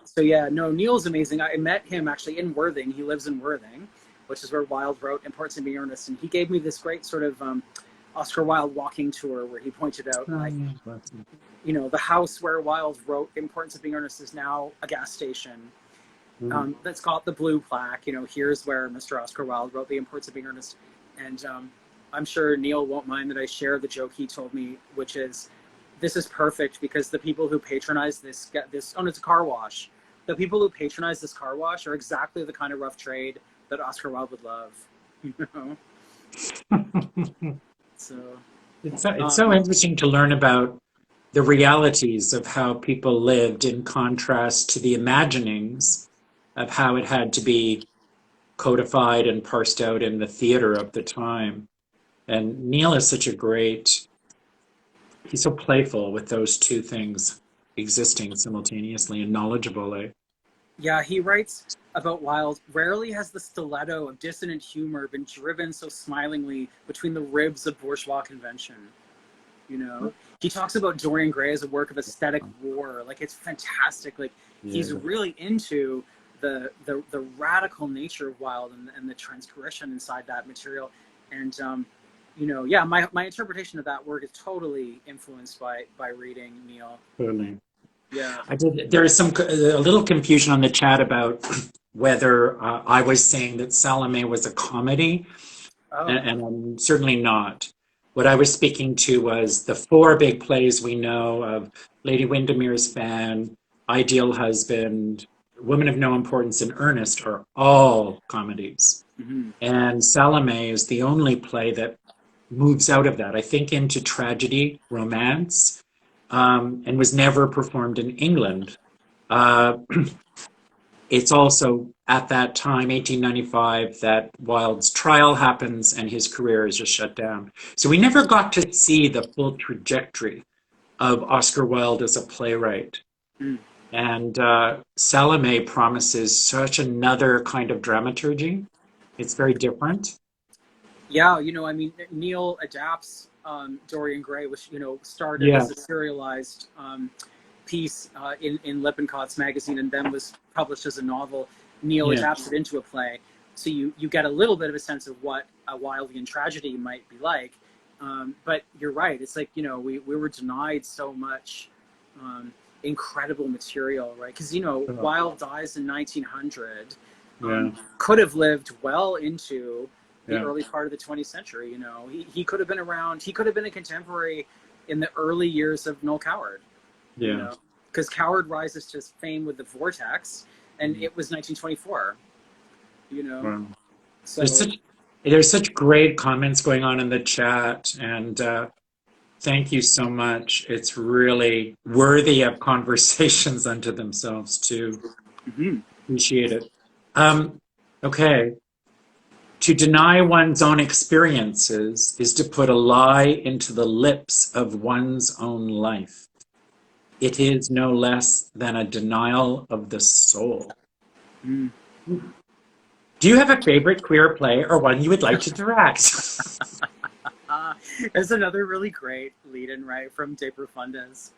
So yeah, no, Neil's amazing. I met him actually in Worthing. He lives in Worthing, which is where Wilde wrote Importance of Being Earnest, and he gave me this great sort of Oscar Wilde walking tour where he pointed out the house where Wilde wrote Importance of Being Earnest is now a gas station that's got the blue plaque. Here's where Mr. Oscar Wilde wrote The Importance of Being Earnest. And I'm sure Neil won't mind that I share the joke he told me, which is, this is perfect because the people who patronize this, oh, it's a car wash. the people who patronize this car wash are exactly the kind of rough trade that Oscar Wilde would love. You know? So it's so interesting to learn about the realities of how people lived in contrast to the imaginings of how it had to be codified and parsed out in the theater of the time. And Neil is such a great, he's so playful with those two things existing simultaneously and knowledgeable. Eh? yeah, he writes about Wilde. Rarely has the stiletto of dissonant humor been driven so smilingly between the ribs of bourgeois convention. You know, he talks about Dorian Gray as a work of aesthetic war. Like, it's fantastic. Like, he's really into the radical nature of Wilde and the transgression inside that material. And you know, yeah, my interpretation of that work is totally influenced by reading Neil. Totally. Yeah. There is a little confusion on the chat about whether I was saying that Salome was a comedy, and I'm certainly not. What I was speaking to was the four big plays we know of: Lady Windermere's Fan, Ideal Husband, Woman of No Importance, and Ernest are all comedies. Mm-hmm. And Salome is the only play that moves out of that, I think, into tragedy, romance, and was never performed in England. It's also at that time, 1895, that Wilde's trial happens and his career is just shut down. So we never got to see the full trajectory of Oscar Wilde as a playwright. Mm. And Salome promises such another kind of dramaturgy. It's very different. Yeah, you know, I mean, Neil adapts Dorian Gray, which, you know, started as a serialized piece in Lippincott's magazine and then was published as a novel. Neil adapts it into a play. So you get a little bit of a sense of what a Wildean tragedy might be like. But you're right. It's like, you know, we were denied so much incredible material, right? Because, you know, Wilde dies in 1900, could have lived well into the early part of the 20th century. You know, he could have been around. He could have been a contemporary in the early years of Noel Coward. Yeah. You know, because Coward rises to fame with The Vortex, and it was 1924. You know, so there's such great comments going on in the chat, and thank you so much. It's really worthy of conversations unto themselves too. Mm-hmm. Appreciate it. Okay. To deny one's own experiences is to put a lie into the lips of one's own life. It is no less than a denial of the soul. Mm. Do you have a favorite queer play or one you would like to direct? There's another really great lead-in, right, from De Profundas.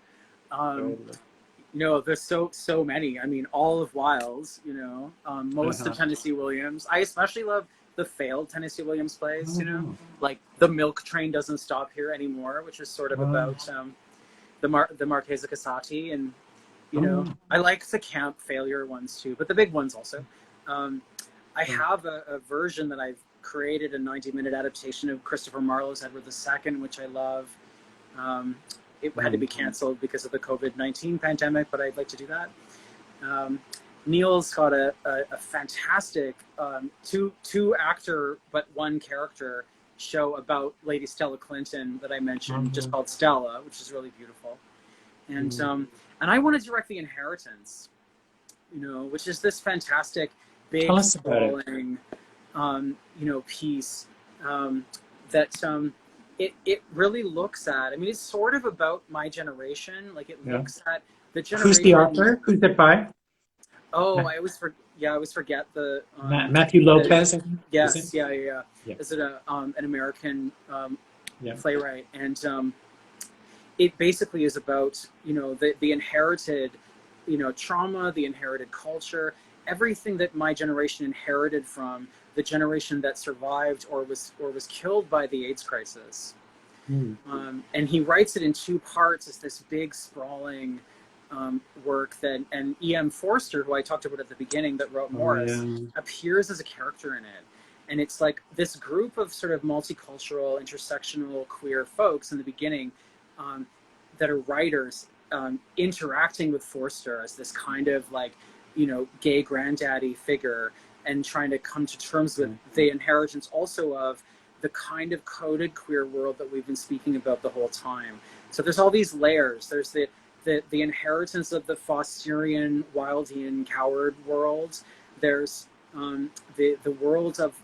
You know, there's so many. I mean, all of Wilde's, you know, most of Tennessee Williams. I especially love the failed Tennessee Williams plays, you know, like The Milk Train Doesn't Stop Here Anymore, which is sort of about the Marchesa Casati, and you know, I like the camp failure ones too, but the big ones also. I have a version that I've created, a 90-minute adaptation of Christopher Marlowe's Edward II, which I love. It had to be canceled because of the COVID-19 pandemic, but I'd like to do that. Neil's got a fantastic two actor but one character show about Lady Stella Clinton that I mentioned, just called Stella, which is really beautiful. And and I want to direct The Inheritance, you know, which is this fantastic big sprawling you know, piece that it really looks at. I mean, it's sort of about my generation. Like, it looks at the generation. Who's the author? Who's it by? Oh, I always forget the Matthew Lopez. Yes, yeah. Is it an American playwright? And it basically is about, you know, the inherited, you know, trauma, the inherited culture, everything that my generation inherited from the generation that survived or was killed by the AIDS crisis. And he writes it in two parts as this big sprawling work that, and E.M. Forster, who I talked about at the beginning, that wrote Morris, appears as a character in it. And it's like this group of sort of multicultural, intersectional, queer folks in the beginning that are writers interacting with Forster as this kind of like gay granddaddy figure, and trying to come to terms with the inheritance also of the kind of coded queer world that we've been speaking about the whole time. So there's all these layers. There's the inheritance of the Fosterian, Wildean, coward world. There's the world of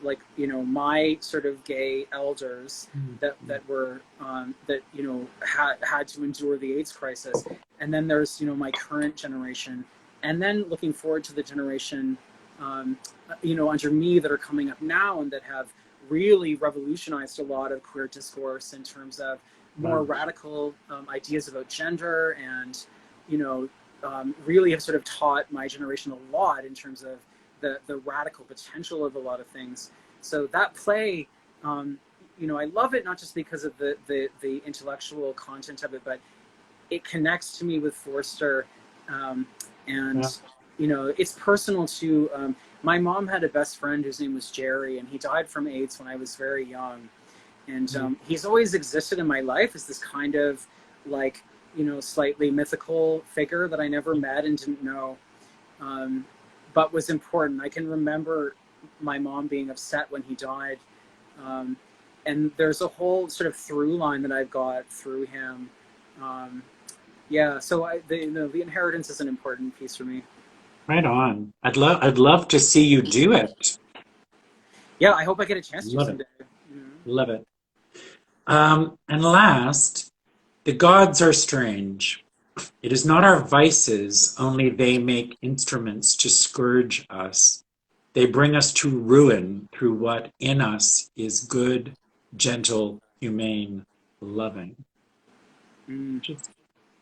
my sort of gay elders that were had to endure the AIDS crisis, and then there's my current generation, and then looking forward to the generation under me that are coming up now and that have really revolutionized a lot of queer discourse in terms of more radical ideas about gender, and really have sort of taught my generation a lot in terms of the radical potential of a lot of things. So that play, I love it not just because of the intellectual content of it, but it connects to me with Forster, it's personal too. My mom had a best friend whose name was Jerry, and he died from AIDS when I was very young. And he's always existed in my life as this kind of slightly mythical figure that I never met and didn't know, but was important. I can remember my mom being upset when he died. And there's a whole sort of through line that I've got through him. So the inheritance is an important piece for me. Right on. I'd love to see you do it. Yeah, I hope I get a chance to someday. Love it. And last, the gods are strange. It is not our vices, only they make instruments to scourge us. They bring us to ruin through what in us is good, gentle, humane, loving.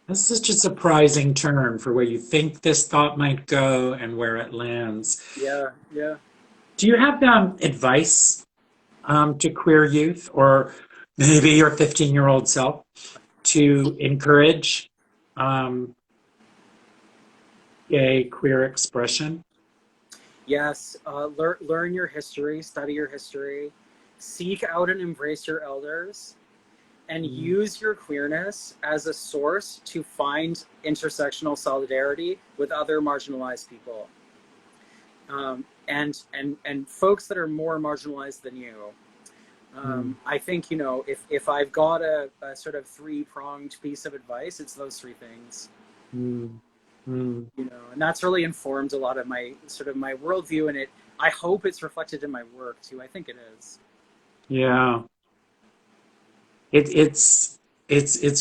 That's such a surprising turn for where you think this thought might go and where it lands. Yeah. Do you have advice to queer youth, or maybe your 15-year-old self, to encourage gay queer expression? Yes, learn your history, study your history, seek out and embrace your elders, and use your queerness as a source to find intersectional solidarity with other marginalized people, and folks that are more marginalized than you. I think, if I've got a sort of three-pronged piece of advice, it's those three things. And that's really informed a lot of my my worldview, and I hope it's reflected in my work too. I think it is. Yeah. It's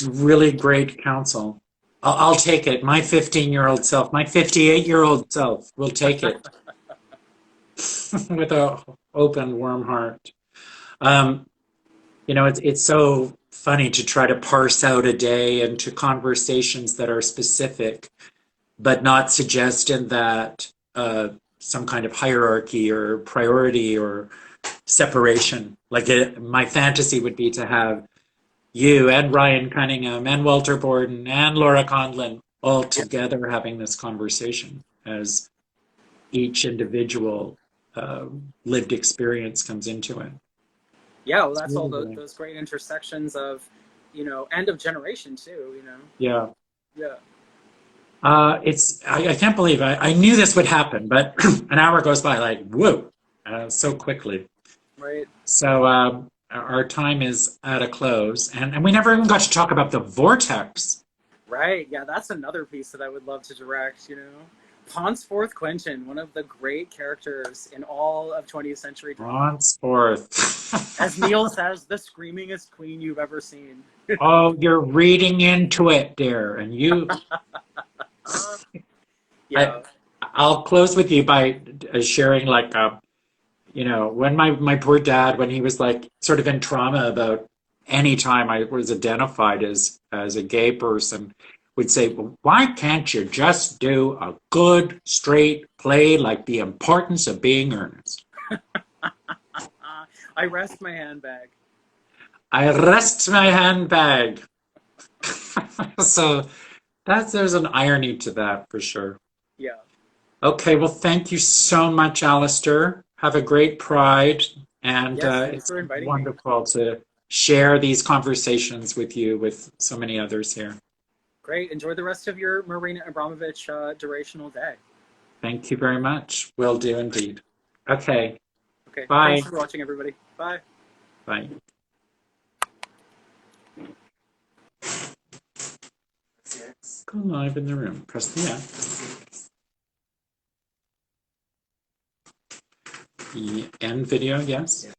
really great counsel. I'll take it. My 15-year-old self, my 58-year-old self will take it with an open, warm heart. It's so funny to try to parse out a day into conversations that are specific, but not suggesting that some kind of hierarchy or priority or separation. My fantasy would be to have you and Ryan Cunningham and Walter Borden and Laura Conlon all together having this conversation as each individual lived experience comes into it. Yeah, well, that's all those great intersections of, end of generation too, Yeah. Yeah. I can't believe I knew this would happen, but an hour goes by whoa, so quickly. Right. So our time is at a close, and we never even got to talk about the vortex. Right. Yeah, that's another piece that I would love to direct. Ponsforth Quentin, one of the great characters in all of 20th century drama. Ponsforth. As Neil says, the screamingest queen you've ever seen. Oh, you're reading into it, dear, and you. Yeah. I'll close with you by sharing when my poor dad, when he was sort of in trauma about any time I was identified as a gay person, would say, well, why can't you just do a good straight play like The Importance of Being Earnest? I rest my handbag. I rest my handbag. So there's an irony to that for sure. Yeah. Okay, well, thank you so much, Alistair. Have a great Pride, and it's wonderful to share these conversations with you, with so many others here. Great. Enjoy the rest of your Marina Abramovich durational day. Thank you very much. Will do indeed. Okay. Okay. Bye. Thanks for watching, everybody. Bye. Bye. Go live in the room. Press the X. End video, yes.